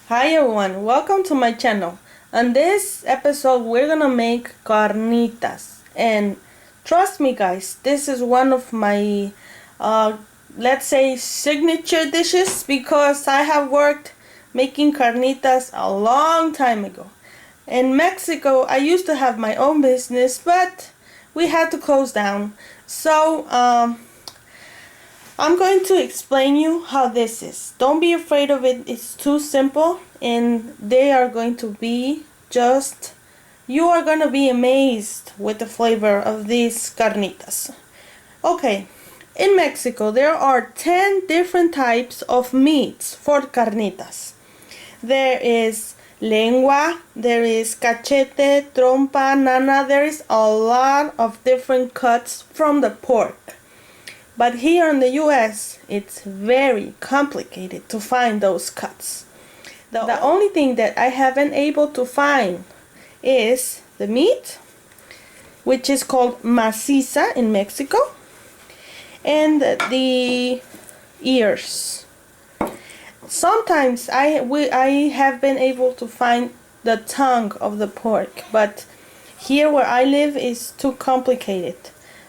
Hi everyone, welcome to my channel. On this episode we're gonna make carnitas, and trust me guys, this is one of my let's say signature dishes because I have worked making carnitas a long time ago. In Mexico I used to have my own business, but we had to close down. So I'm going to explain you how this is. Don't be afraid of it. It's too simple, and they are going to be just, you are going to be amazed with the flavor of these carnitas. Okay, in Mexico there are 10 different types of meats for carnitas. There is lengua, there is cachete, trompa, nana. There is a lot of different cuts from the pork. But here in the US, it's very complicated to find those cuts. The only thing that I haven't able to find is the meat, which is called maciza in Mexico, and the ears. Sometimes I have been able to find the tongue of the pork, but here where I live is too complicated.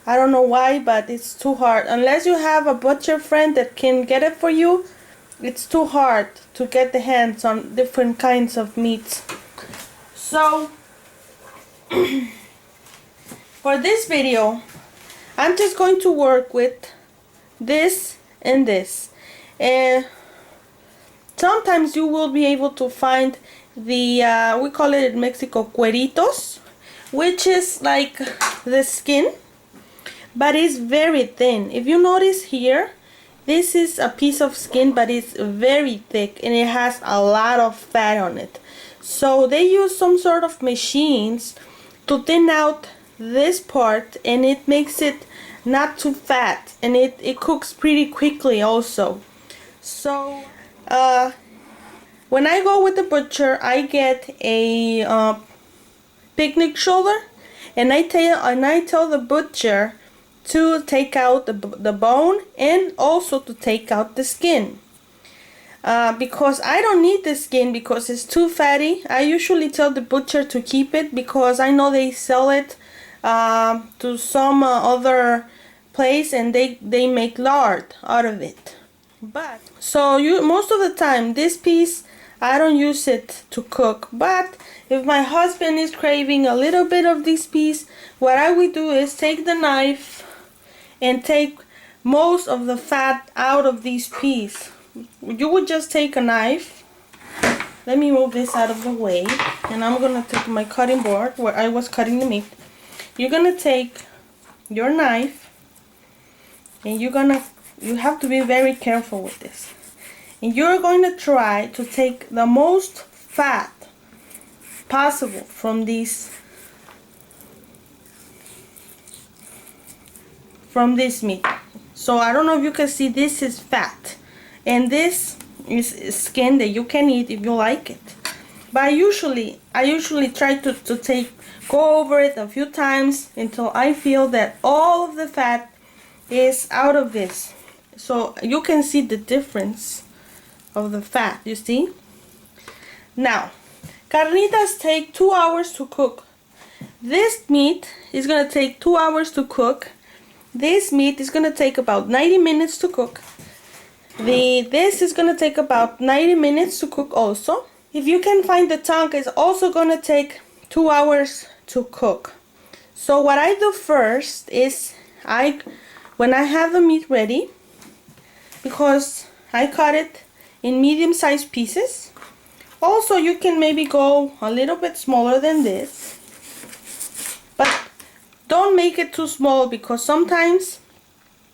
I don't know why, but it's too hard. Unless you have a butcher friend that can get it for you, it's too hard to get the hands on different kinds of meats. So, for this video, I'm just going to work with this and this. And sometimes you will be able to find the, we call it in Mexico, cueritos, which is like the skin, but it's very thin. If you notice here, this is a piece of skin, but it's very thick and it has a lot of fat on it. So they use some sort of machines to thin out this part, and it makes it not too fat, and it cooks pretty quickly also. So when I go with the butcher, I get a picnic shoulder, and I tell the butcher to take out the bone and also to take out the skin. Because I don't need the skin because it's too fatty. I usually tell the butcher to keep it because I know they sell it to some other place, and they make lard out of it. But so most of the time this piece I don't use it to cook, but if my husband is craving a little bit of this piece, what I would do is take the knife and take most of the fat out of this piece. You would just take a knife. Let me move this out of the way, and I'm gonna take my cutting board where I was cutting the meat. You're gonna take your knife, and you have to be very careful with this, and you're going to try to take the most fat possible from this meat. So I don't know if you can see, this is fat, and this is skin that you can eat if you like it. But I usually try to go over it a few times until I feel that all of the fat is out of this. So you can see the difference of the fat, you see? Now, carnitas take 2 hours to cook. This meat is gonna take 2 hours to cook. This meat is gonna take about 90 minutes to cook. This is gonna take about 90 minutes to cook also. If you can find the tongue, it's also gonna take 2 hours to cook. So what I do first is when I have the meat ready, because I cut it in medium-sized pieces. Also, you can maybe go a little bit smaller than this, but don't make it too small because sometimes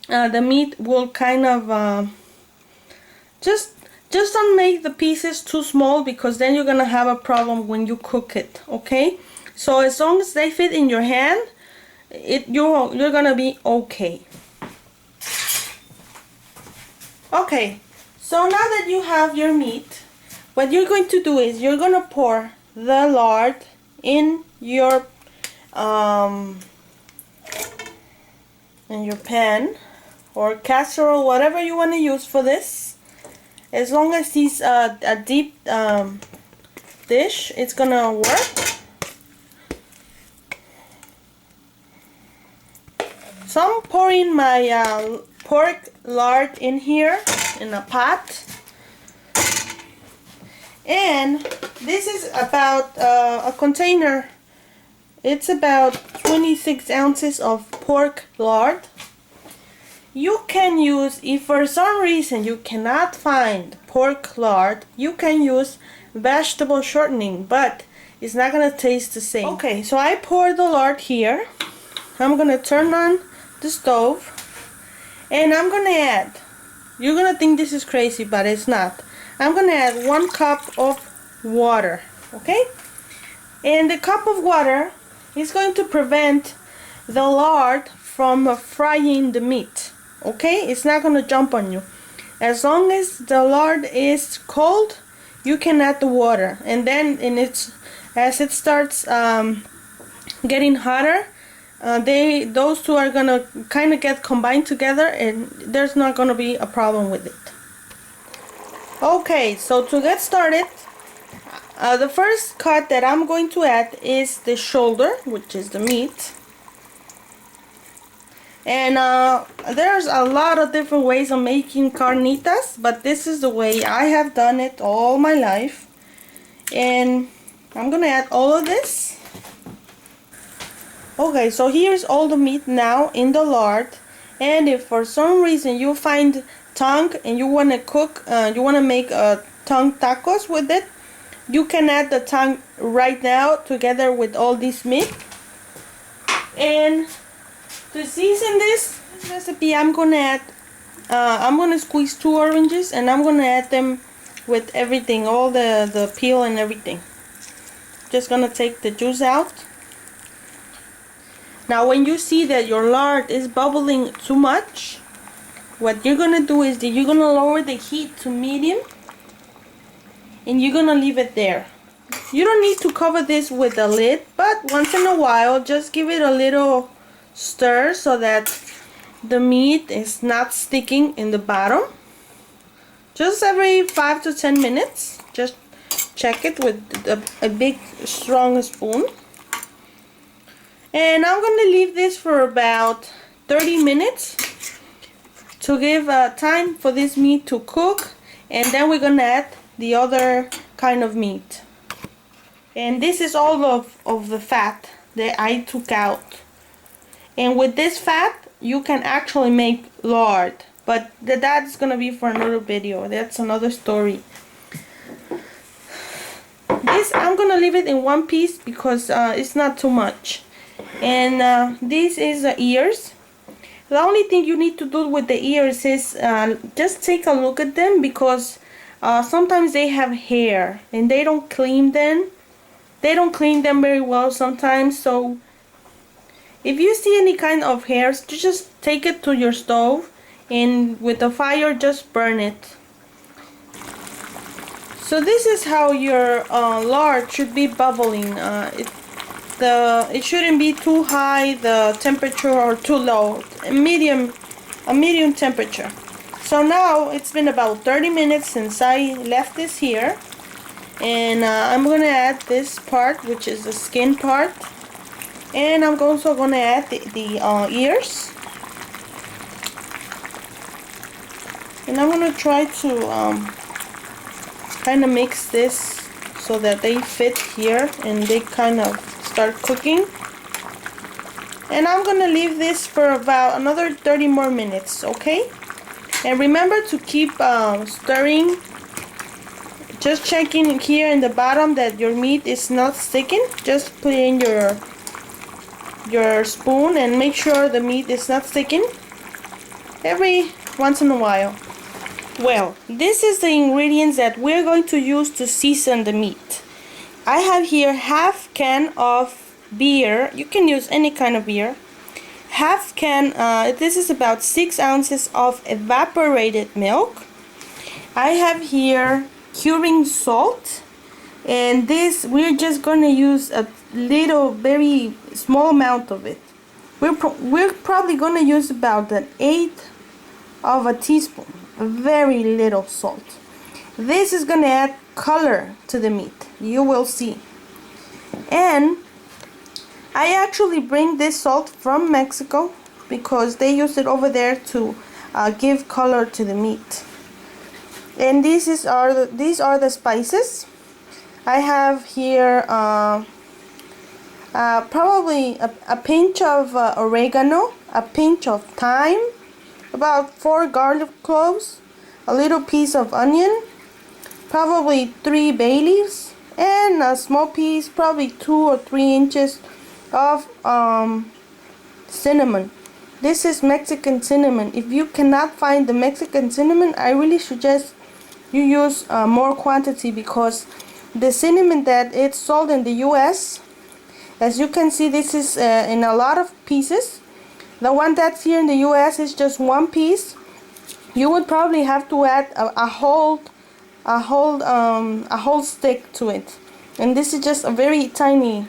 the meat will kind of just don't make the pieces too small, because then you're gonna have a problem when you cook it. Okay, so as long as they fit in your hand, you're gonna be okay. Okay, so now that you have your meat, what you're going to do is you're gonna pour the lard in your pan or casserole, whatever you want to use for this, As long as it's a deep dish, it's gonna work. So I'm pouring my pork lard in here in a pot. And this is about a container. It's about 26 ounces of pork lard. You can use, if for some reason you cannot find pork lard, you can use vegetable shortening, but it's not gonna taste the same. Okay, so I pour the lard here. I'm gonna turn on the stove, and I'm gonna add, you're gonna think this is crazy, but it's not. I'm gonna add 1 cup of water, okay? And the cup of water is going to prevent the lard from frying the meat, okay? It's not gonna jump on you. As long as the lard is cold, you can add the water, and then as it starts getting hotter, those two are gonna kind of get combined together, and there's not gonna be a problem with it. Okay, so to get started, the first cut that I'm going to add is the shoulder, which is the meat. And there's a lot of different ways of making carnitas, but this is the way I have done it all my life. And I'm gonna add all of this. Okay, so here's all the meat now in the lard. And if for some reason you find tongue and you want to cook, you want to make tongue tacos with it, you can add the tongue right now together with all this meat. And to season this recipe, I'm gonna squeeze 2 oranges, and I'm gonna add them with everything, all the peel and everything. Just gonna take the juice out. Now when you see that your lard is bubbling too much, what you're gonna do is that you're gonna lower the heat to medium, and you're gonna leave it there. You don't need to cover this with a lid, but once in a while just give it a little stir so that the meat is not sticking in the bottom. Just every 5 to 10 minutes, just check it with a big strong spoon. And I'm gonna leave this for about 30 minutes to give time for this meat to cook, and then we're gonna add the other kind of meat. And this is all of the fat that I took out. And with this fat, you can actually make lard, but that's gonna be for another video. That's another story. This, I'm gonna leave it in one piece because it's not too much. And this is the ears. The only thing you need to do with the ears is just take a look at them, because sometimes they have hair and they don't clean them. They don't clean them very well sometimes, so if you see any kind of hairs, you just take it to your stove and with the fire just burn it. So this is how your lard should be bubbling. It shouldn't be too high the temperature or too low. A medium temperature. So now it's been about 30 minutes since I left this here, and I'm gonna add this part, which is the skin part, and I'm also gonna add the ears, and I'm gonna try to kind of mix this so that they fit here and they kind of start cooking. And I'm gonna leave this for about another 30 more minutes, okay? And remember to keep stirring, just checking here in the bottom that your meat is not sticking. Just put in your spoon and make sure the meat is not sticking every once in a while. Well, this is the ingredients that we're going to use to season the meat. I have here half can of beer. You can use any kind of beer. Half can, this is about 6 ounces of evaporated milk. I have here curing salt, and this we're just going to use a little, very small amount of it. We're probably going to use about 1/8 of a teaspoon, very little salt. This is gonna add color to the meat. You will see. And I actually bring this salt from Mexico because they use it over there to give color to the meat. And these are the spices. I have here probably a pinch of oregano, a pinch of thyme, about 4 garlic cloves, a little piece of onion, probably 3 bay leaves, and a small piece, probably 2 or 3 inches of cinnamon. This is Mexican cinnamon. If you cannot find the Mexican cinnamon, I really suggest you use more quantity, because the cinnamon that it's sold in the US, as you can see, this is in a lot of pieces. The one that's here in the US is just 1 piece. You would probably have to add a whole stick to it, and this is just a very tiny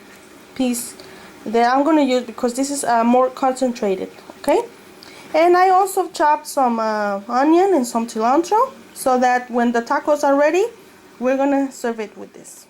piece that I'm gonna use because this is more concentrated. Okay, and I also chopped some onion and some cilantro, so that when the tacos are ready, we're gonna serve it with this.